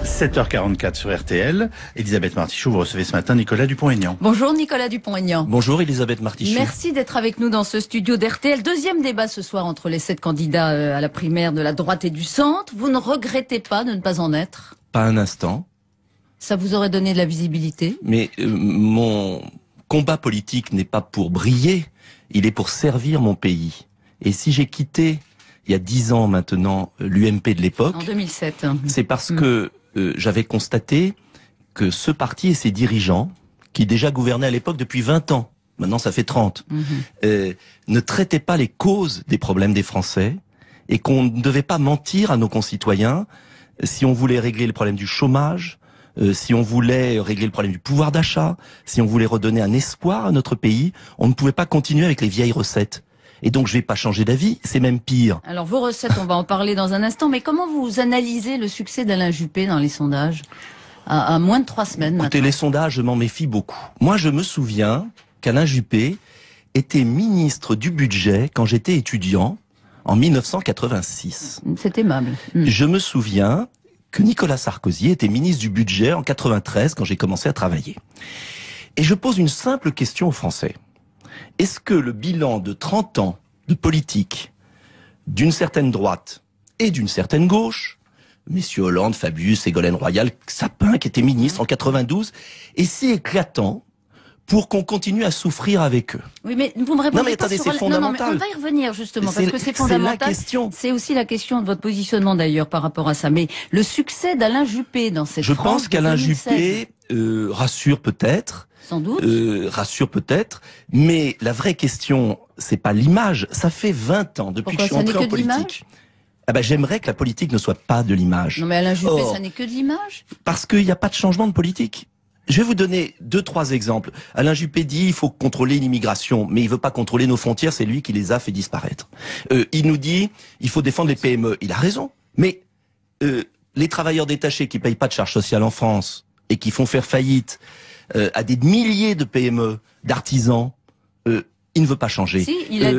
7h44 sur RTL. Elisabeth Martichoux, vous recevez ce matin Nicolas Dupont-Aignan. Bonjour Nicolas Dupont-Aignan. Bonjour Elisabeth Martichoux. Merci d'être avec nous dans ce studio d'RTL. Deuxième débat ce soir entre les 7 candidats à la primaire de la droite et du centre. Vous ne regrettez pas de ne pas en être? Pas un instant. Ça vous aurait donné de la visibilité? Mais mon combat politique n'est pas pour briller, il est pour servir mon pays. Et si j'ai quitté, il y a 10 ans maintenant, l'UMP de l'époque... En 2007. C'est parce que j'avais constaté que ce parti et ses dirigeants, qui déjà gouvernaient à l'époque depuis 20 ans, maintenant ça fait 30, ne traitaient pas les causes des problèmes des Français et qu'on ne devait pas mentir à nos concitoyens si on voulait régler le problème du chômage, si on voulait régler le problème du pouvoir d'achat, si on voulait redonner un espoir à notre pays, on ne pouvait pas continuer avec les vieilles recettes. Et donc je vais pas changer d'avis, c'est même pire. Alors vos recettes, on va en parler dans un instant, mais comment vous analysez le succès d'Alain Juppé dans les sondages à moins de 3 semaines Écoutez, maintenant? les sondages, je m'en méfie beaucoup. Moi, je me souviens qu'Alain Juppé était ministre du budget quand j'étais étudiant en 1986. C'est aimable. Je me souviens que Nicolas Sarkozy était ministre du budget en 93 quand j'ai commencé à travailler. Et je pose une simple question aux Français. Est-ce que le bilan de 30 ans de politique d'une certaine droite et d'une certaine gauche, messieurs Hollande, Fabius, Ségolène Royal, Sapin qui était ministre en 92, est si éclatant pour qu'on continue à souffrir avec eux? Oui, mais vous me répondez non, mais pas attendez, sur... c'est fondamental. Non, mais on va y revenir justement, parce que c'est C'est fondamental. la question. C'est aussi la question de votre positionnement d'ailleurs par rapport à ça. Mais le succès d'Alain Juppé dans cette Je France pense qu'Alain de 2016, Juppé rassure peut-être. sans doute. Rassure peut-être, mais la vraie question, c'est pas l'image. Ça fait 20 ans depuis Pourquoi, que je suis ça entré n'est en que de l'image? politique. Ah ben, j'aimerais que la politique ne soit pas de l'image. Non mais Alain Juppé, Or, ça n'est que de l'image. parce qu'il n'y a pas de changement de politique. Je vais vous donner 2-3 exemples. Alain Juppé dit il faut contrôler l'immigration, mais il veut pas contrôler nos frontières, c'est lui qui les a fait disparaître. Il nous dit il faut défendre les PME. Il a raison. Mais les travailleurs détachés qui payent pas de charges sociales en France et qui font faire faillite à des milliers de PME, d'artisans, il ne veut pas changer. Si, il a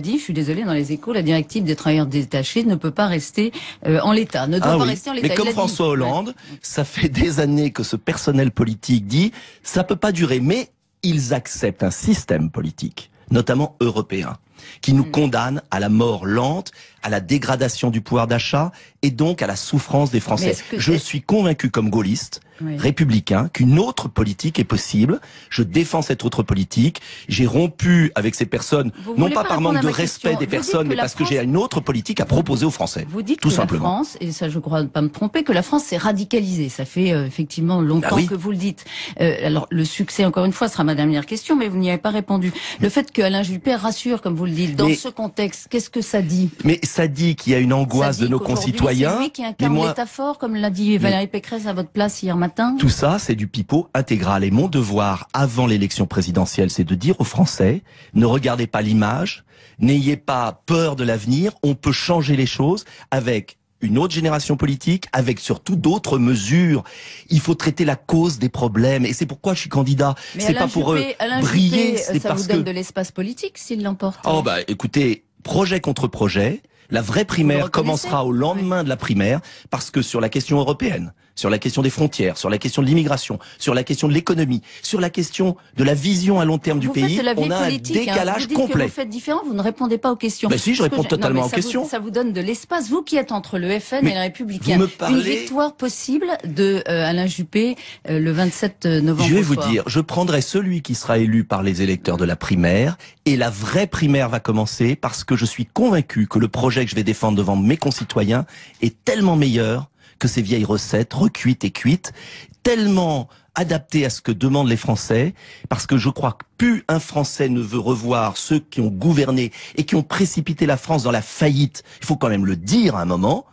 dit, je suis désolé, dans les Échos, la directive des travailleurs détachés ne peut pas rester en l'état, ne doit pas rester en l'état. Mais comme François Hollande, ça fait des années que ce personnel politique dit ça peut pas durer, mais ils acceptent un système politique, notamment européen, qui nous condamne à la mort lente, à la dégradation du pouvoir d'achat et donc à la souffrance des Français. Je suis convaincu comme gaulliste, républicain, qu'une autre politique est possible. Je défends cette autre politique. J'ai rompu avec ces personnes, non pas par manque de respect des personnes, mais parce que j'ai une autre politique à proposer aux Français. Vous dites tout que simplement. La France, et ça je crois pas me tromper, que la France s'est radicalisée. Ça fait effectivement longtemps que vous le dites. Alors le succès, encore une fois, sera ma dernière question, mais vous n'y avez pas répondu. Le fait que Alain Juppé rassure, comme vous le dites, dans ce contexte, qu'est-ce que ça dit? Mais ça dit qu'il y a une angoisse de nos concitoyens. C'est lui qui incarne l'État fort, comme l'a dit Valérie Pécresse à votre place hier matin. Tout ça, c'est du pipeau intégral. Et mon devoir, avant l'élection présidentielle, c'est de dire aux Français, ne regardez pas l'image, n'ayez pas peur de l'avenir, on peut changer les choses avec une autre génération politique, avec surtout d'autres mesures. Il faut traiter la cause des problèmes. Et c'est pourquoi je suis candidat. C'est pas pour briller, c'est ça vous donne de l'espace politique s'il l'emporte. Oh bah écoutez, projet contre projet. La vraie primaire commencera au lendemain de la primaire, parce que sur la question européenne, sur la question des frontières, sur la question de l'immigration, sur la question de l'économie, sur la question de la vision à long terme du pays, on a un décalage complet. Que vous faites différent, vous ne répondez pas aux questions. Ben si, je réponds totalement aux questions. Ça vous donne de l'espace, vous qui êtes entre le FN et les Républicains. Une victoire possible de Alain Juppé le 27 novembre. Je vais vous dire, je prendrai celui qui sera élu par les électeurs de la primaire, et la vraie primaire va commencer parce que je suis convaincu que le projet que je vais défendre devant mes concitoyens est tellement meilleur que ces vieilles recettes recuites et cuites, tellement adaptées à ce que demandent les Français, parce que je crois que plus un Français ne veut revoir ceux qui ont gouverné et qui ont précipité la France dans la faillite, il faut quand même le dire à un moment,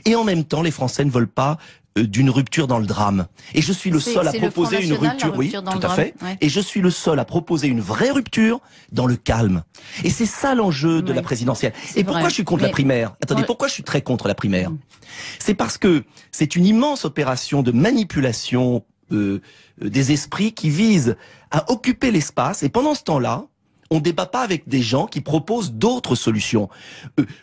et en même temps les Français ne veulent pas d'une rupture dans le drame. Et je suis le seul à proposer une rupture, oui, tout à fait. Et je suis le seul à proposer une vraie rupture dans le calme. Et c'est ça l'enjeu de la présidentielle. Et pourquoi je suis contre la primaire? Attendez, pourquoi je suis très contre la primaire? C'est parce que c'est une immense opération de manipulation des esprits qui vise à occuper l'espace. Et pendant ce temps-là, On débat pas avec des gens qui proposent d'autres solutions.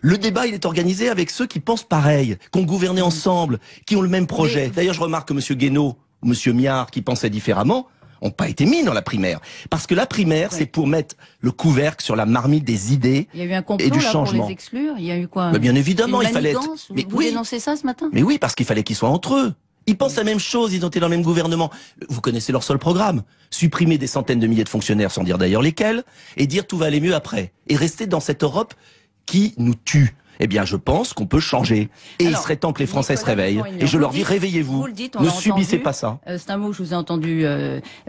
Le débat, il est organisé avec ceux qui pensent pareil, qui ont gouverné ensemble, qui ont le même projet. D'ailleurs, je remarque que M. Guénaud ou M. Miard, qui pensaient différemment, n'ont pas été mis dans la primaire. Parce que la primaire, c'est pour mettre le couvercle sur la marmite des idées Il y a eu un complot et du là, changement. pour les exclure. Il y a eu quoi? Mais bien évidemment, il fallait être... Mais vous dénoncez ça ce matin? Mais oui, parce qu'il fallait qu'ils soient entre eux. Ils pensent la même chose, ils ont été dans le même gouvernement. Vous connaissez leur seul programme. Supprimer des centaines de milliers de fonctionnaires, sans dire d'ailleurs lesquels, et dire tout va aller mieux après. Et rester dans cette Europe qui nous tue. Eh bien, je pense qu'on peut changer. Et il serait temps que les Français se réveillent. Et je leur dis, réveillez-vous. Ne subissez pas ça. C'est un mot que je vous ai entendu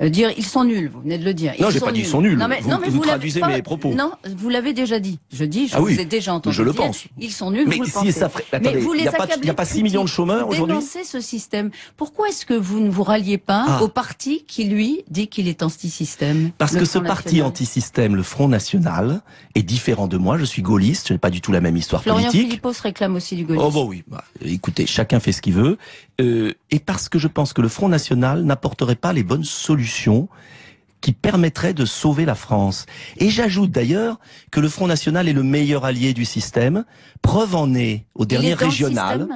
dire. Ils sont nuls, vous venez de le dire. Non, j'ai pas dit ils sont nuls. Non, mais vous traduisez mes propos. Non, vous l'avez déjà dit. Je vous ai déjà entendu je le dire. pense. Ils sont nuls, mais vous le si pensez. Ça ferait... Attendez, il n'y a pas 6 millions de chômeurs aujourd'hui. Dénoncez ce système. Pourquoi est-ce que vous ne vous ralliez pas au parti qui, lui, dit qu'il est anti-système? Parce que ce parti anti-système, le Front National, est différent de moi. Je suis gaulliste, je n'ai pas du tout la même histoire politique. Florian Philippot se réclame aussi du gaullisme. Oh bon oui, écoutez, chacun fait ce qu'il veut. Et parce que je pense que le Front National n'apporterait pas les bonnes solutions qui permettraient de sauver la France. Et j'ajoute d'ailleurs que le Front National est le meilleur allié du système. Preuve en est, aux dernières régionales,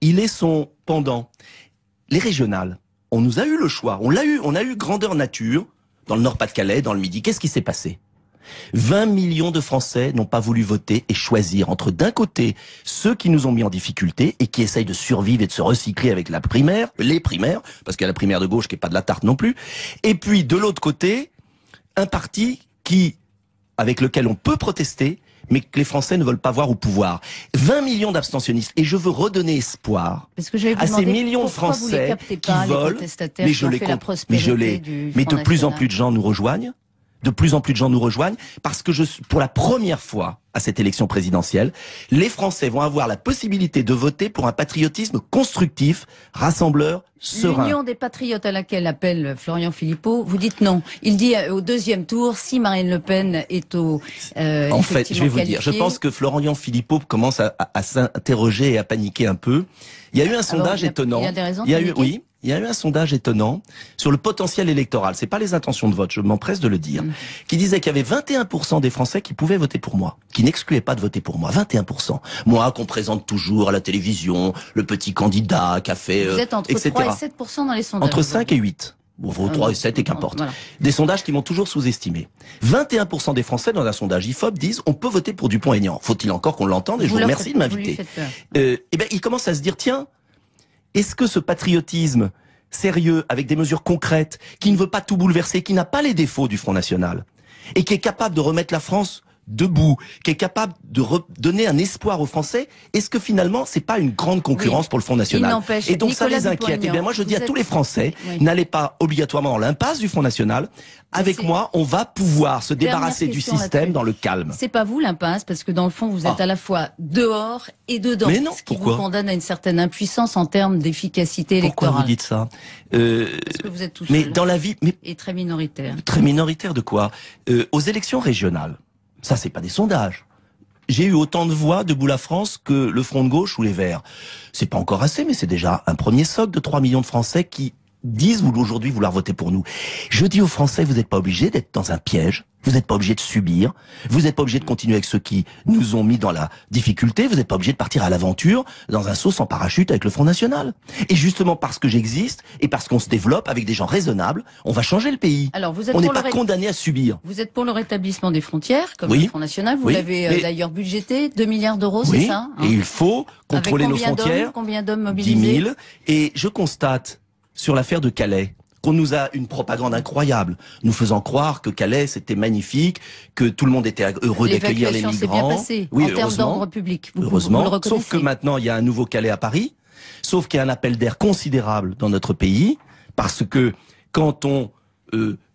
il est son pendant. Les régionales, on nous a eu le choix, on a eu grandeur nature, dans le Nord-Pas-de-Calais, dans le Midi. Qu'est-ce qui s'est passé ? 20 millions de Français n'ont pas voulu voter et choisir entre d'un côté ceux qui nous ont mis en difficulté et qui essayent de survivre et de se recycler avec la primaire, les primaires, parce qu'il y a la primaire de gauche qui est pas de la tarte non plus, et puis de l'autre côté, un parti avec lequel on peut protester, mais que les Français ne veulent pas voir au pouvoir. 20 millions d'abstentionnistes. Et je veux redonner espoir à ces millions de Français qui veulent, mais je les compte, mais de plus en plus de gens nous rejoignent. De plus en plus de gens nous rejoignent parce que pour la première fois à cette élection présidentielle, les Français vont avoir la possibilité de voter pour un patriotisme constructif, rassembleur, serein. L'Union des patriotes à laquelle appelle Florian Philippot, vous dites non. Il dit au deuxième tour, si Marine Le Pen est en fait, je vais vous dire, je pense que Florian Philippot commence à s'interroger et à paniquer un peu. Il y a eu un sondage étonnant. Il y a des raisons. Il y a eu un sondage étonnant sur le potentiel électoral. C'est pas les intentions de vote, je m'empresse de le dire. Qui disait qu'il y avait 21% des Français qui pouvaient voter pour moi. Qui n'excluaient pas de voter pour moi. 21%. Moi, qu'on présente toujours à la télévision, le petit candidat qui a fait, Vous êtes entre etc. 3 et 7% dans les sondages. Entre 5 et 8. Bon, 3 et 7 et qu'importe. Voilà. Des sondages qui m'ont toujours sous-estimé. 21% des Français dans un sondage IFOP disent on peut voter pour Dupont-Aignan. Faut-il encore qu'on l'entende? Et je vous remercie de m'inviter. Eh ben, il commence à se dire, tiens, est-ce que ce patriotisme sérieux, avec des mesures concrètes, qui ne veut pas tout bouleverser, qui n'a pas les défauts du Front National, et qui est capable de remettre la France debout, qui est capable de donner un espoir aux Français, est-ce que finalement c'est pas une grande concurrence pour le Front National? Et donc ça les inquiète. Et bien moi je dis à tous les Français, n'allez pas obligatoirement dans l'impasse du Front National. Avec moi, on va pouvoir se débarrasser du système dans le calme. C'est pas vous l'impasse, parce que dans le fond vous êtes à la fois dehors et dedans. Mais non, ce qui vous condamne à une certaine impuissance en termes d'efficacité électorale. Pourquoi vous dites ça? Parce que vous êtes tout seul. Mais dans la vie, et très minoritaire. Très minoritaire de quoi? Aux élections régionales. Ça, c'est pas des sondages. J'ai eu autant de voix debout la France que le Front de gauche ou les Verts. C'est pas encore assez, mais c'est déjà un premier socle de 3 millions de Français qui disent aujourd'hui vouloir voter pour nous. Je dis aux Français, vous n'êtes pas obligés d'être dans un piège, vous n'êtes pas obligés de subir, vous n'êtes pas obligés de continuer avec ceux qui nous ont mis dans la difficulté, vous n'êtes pas obligés de partir à l'aventure dans un saut sans parachute avec le Front National. Et justement parce que j'existe et parce qu'on se développe avec des gens raisonnables, on va changer le pays. Alors, vous êtes on n'est pas condamné à subir. Vous êtes pour le rétablissement des frontières, comme le Front National, vous l'avez d'ailleurs budgété, 2 milliards d'euros, c'est ça et il faut contrôler nos frontières. Combien d'hommes mobilisés? 10 000. Et je constate sur l'affaire de Calais qu'on nous a une propagande incroyable, nous faisant croire que Calais c'était magnifique, que tout le monde était heureux d'accueillir les migrants. L'évacuation s'est bien passée, en termes d'ordre public. Heureusement, vous le sauf que maintenant il y a un nouveau Calais à Paris, sauf qu'il y a un appel d'air considérable dans notre pays, parce que quand on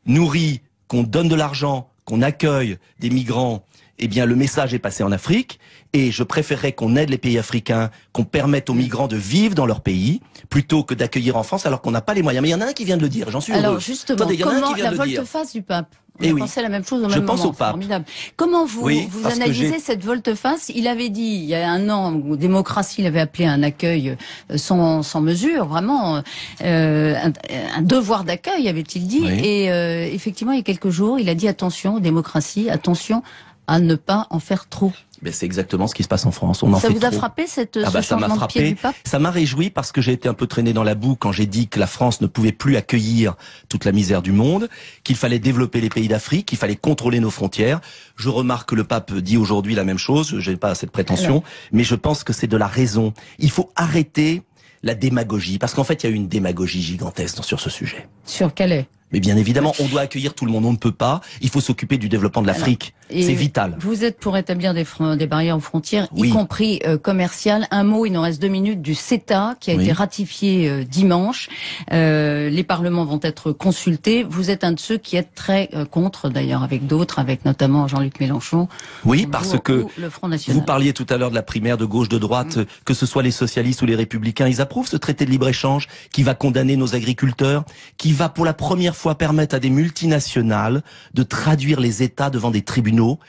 nourrit, qu'on donne de l'argent, qu'on accueille des migrants eh bien, le message est passé en Afrique, et je préférerais qu'on aide les pays africains, qu'on permette aux migrants de vivre dans leur pays, plutôt que d'accueillir en France alors qu'on n'a pas les moyens. Mais il y en a un qui vient de le dire, j'en suis heureux. Alors justement, attendez, comment la volte-face du pape? On pensait la même chose au même moment. Je pense au pape. Formidable. Comment vous analysez cette volte-face? Il avait dit, il y a un an, où démocratie, il avait appelé un accueil sans mesure, vraiment, un devoir d'accueil, avait-il dit. Oui. Et effectivement, il y a quelques jours, il a dit attention, démocratie, attention à ne pas en faire trop. Ben c'est exactement ce qui se passe en France. On en fait trop. Ça vous a frappé ce changement de pied du pape? Ça m'a réjoui parce que j'ai été un peu traîné dans la boue quand j'ai dit que la France ne pouvait plus accueillir toute la misère du monde, qu'il fallait développer les pays d'Afrique, qu'il fallait contrôler nos frontières. Je remarque que le pape dit aujourd'hui la même chose. J'ai pas cette prétention, mais je pense que c'est de la raison. Il faut arrêter la démagogie, parce qu'en fait, il y a eu une démagogie gigantesque sur ce sujet. Sur quel est? Mais bien évidemment, on doit accueillir tout le monde, on ne peut pas. Il faut s'occuper du développement de l'Afrique. C'est vital. Vous êtes pour établir des barrières aux frontières, y compris commerciales. Un mot, il nous reste 2 minutes, du CETA qui a été ratifié dimanche. Les parlements vont être consultés. Vous êtes un de ceux qui êtes très contre, d'ailleurs, avec d'autres, avec notamment Jean-Luc Mélenchon. Oui, parce que le Front National. Vous parliez tout à l'heure de la primaire de gauche, de droite, que ce soit les socialistes ou les républicains, ils approuvent ce traité de libre-échange qui va condamner nos agriculteurs, qui va pour la première fois permettre à des multinationales de traduire les États devant des tribunaux.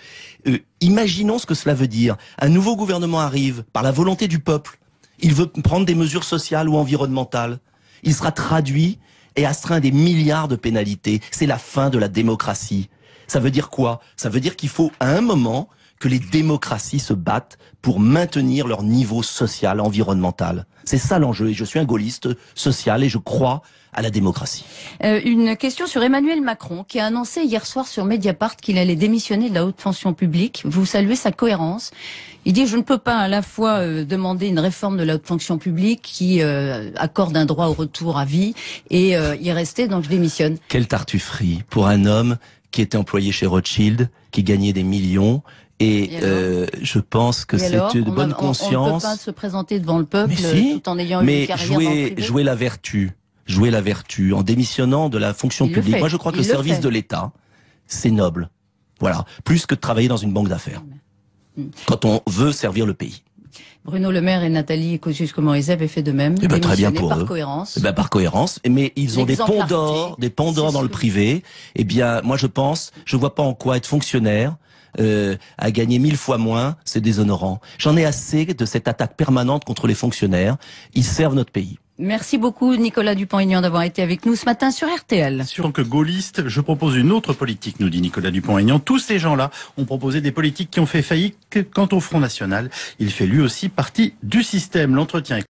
Imaginons ce que cela veut dire. Un nouveau gouvernement arrive par la volonté du peuple. Il veut prendre des mesures sociales ou environnementales. Il sera traduit et astreint des milliards de pénalités. C'est la fin de la démocratie. Ça veut dire quoi? Ça veut dire qu'il faut à un moment que les démocraties se battent pour maintenir leur niveau social, environnemental. C'est ça l'enjeu. Et je suis un gaulliste social et je crois à la démocratie. Une question sur Emmanuel Macron, qui a annoncé hier soir sur Mediapart qu'il allait démissionner de la haute fonction publique. Vous saluez sa cohérence. Il dit « Je ne peux pas à la fois demander une réforme de la haute fonction publique qui accorde un droit au retour à vie et y rester, donc je démissionne. » Quelle tartufferie pour un homme qui était employé chez Rothschild, qui gagnait des millions. Et je pense que c'est une bonne conscience. On ne peut pas se présenter devant le peuple tout en ayant une carrière dans le privé. Jouer la vertu en démissionnant de la fonction publique. Moi, je crois que le service de l'État, c'est noble. Voilà. Plus que de travailler dans une banque d'affaires. Quand on veut servir le pays. Bruno Le Maire et Nathalie Kosciusko-Morizet avaient fait de même. Très bien pour par eux. Cohérence. Par cohérence. Mais ils ont des ponts d'or dans le privé. Eh bien, moi, je vois pas en quoi être fonctionnaire, à gagner 1000 fois moins, c'est déshonorant. J'en ai assez de cette attaque permanente contre les fonctionnaires. Ils servent notre pays. Merci beaucoup Nicolas Dupont-Aignan d'avoir été avec nous ce matin sur RTL. En tant que gaulliste, je propose une autre politique, nous dit Nicolas Dupont-Aignan. Tous ces gens-là ont proposé des politiques qui ont fait faillite. Quant au Front National, il fait lui aussi partie du système. L'entretien